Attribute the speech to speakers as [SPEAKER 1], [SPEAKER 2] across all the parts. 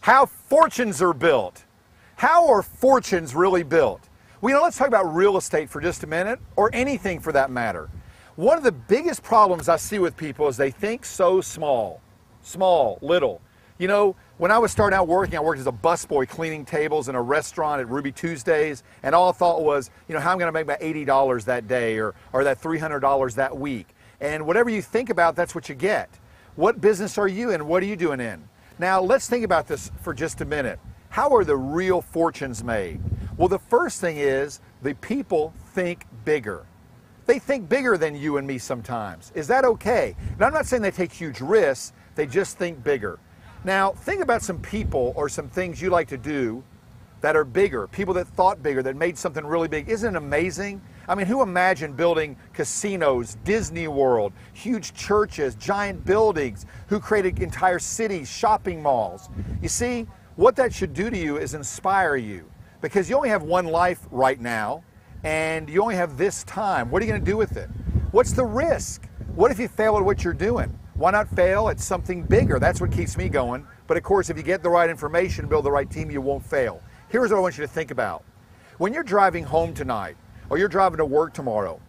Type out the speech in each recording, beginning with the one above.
[SPEAKER 1] how fortunes are built. How are fortunes really built? Well, let's talk about real estate for just a minute, or anything for that matter. One of the biggest problems I see with people is they think so small, little. You know, when I was starting out working, I worked as a busboy cleaning tables in a restaurant at Ruby Tuesdays, and all I thought was, you know, how I'm going to make about $80 that day or that $300 that week. And whatever you think about, that's what you get. What business are you in? What are you doing in? Now, let's think about this for just a minute. How are the real fortunes made? Well, the first thing is the people think bigger. They think bigger than you and me sometimes. Is that okay? Now, I'm not saying they take huge risks, they just think bigger. Now, think about some people or some things you like to do that are bigger, people that thought bigger, that made something really big. Isn't it amazing? I mean, who imagined building casinos, Disney World, huge churches, giant buildings, who created entire cities, shopping malls? You see, what that should do to you is inspire you, because you only have one life right now, and you only have this time. What are you going to do with it? What's the risk? What if you fail at what you're doing? Why not fail at something bigger? That's what keeps me going. But of course, if you get the right information, build the right team, you won't fail. Here's what I want you to think about. When you're driving home tonight, or you're driving to work tomorrow,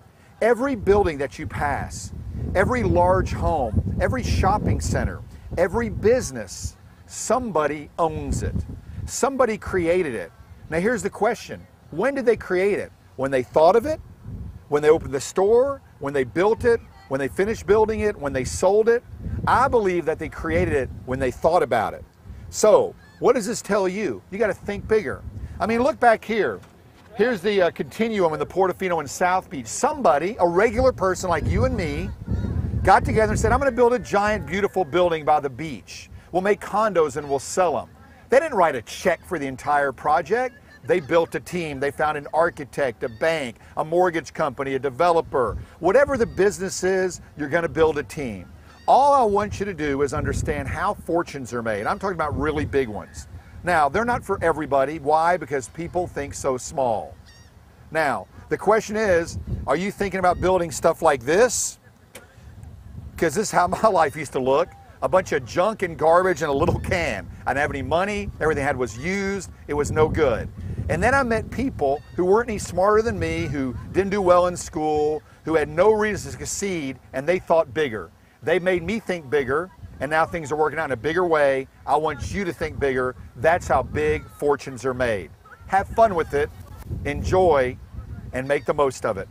[SPEAKER 1] every building that you pass, every large home, every shopping center, every business, somebody owns it. Somebody created it. Now here's the question. When did they create it? When they thought of it? When they opened the store? When they built it? When they finished building it? When they sold it? I believe that they created it when they thought about it. So, what does this tell you? You got to think bigger. I mean, look back here. Here's the Continuum in the Portofino in South Beach. Somebody, a regular person like you and me, got together and said, I'm going to build a giant, beautiful building by the beach. We'll make condos and we'll sell them. They didn't write a check for the entire project. They built a team. They found an architect, a bank, a mortgage company, a developer. Whatever the business is, you're going to build a team. All I want you to do is understand how fortunes are made. I'm talking about really big ones. Now, they're not for everybody. Why? Because people think so small. Now, the question is, are you thinking about building stuff like this? Because this is how my life used to look. A bunch of junk and garbage in a little can. I didn't have any money. Everything I had was used. It was no good. And then I met people who weren't any smarter than me, who didn't do well in school, who had no reason to succeed, and they thought bigger. They made me think bigger, and now things are working out in a bigger way. I want you to think bigger. That's how big fortunes are made. Have fun with it, enjoy, and make the most of it.